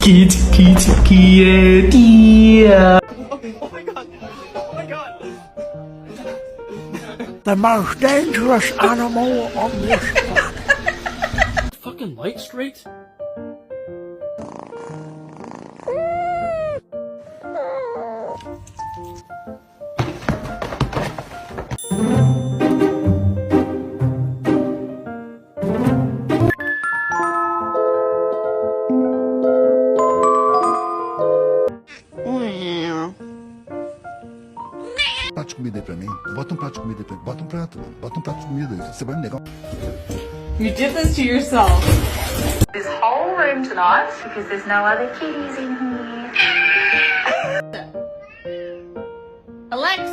Kitty, kitty, kitty. Oh my god! Oh my god! The most dangerous animal on this planet. Fucking light straight. Prato de comida aí pra mim. Bota um prato de comida aí pra mim. Bota um prato, mano. Bota um prato de comida. Você vai me negar. You did this to yourself. This whole room tonight because there's no other kitties in here. Alexa!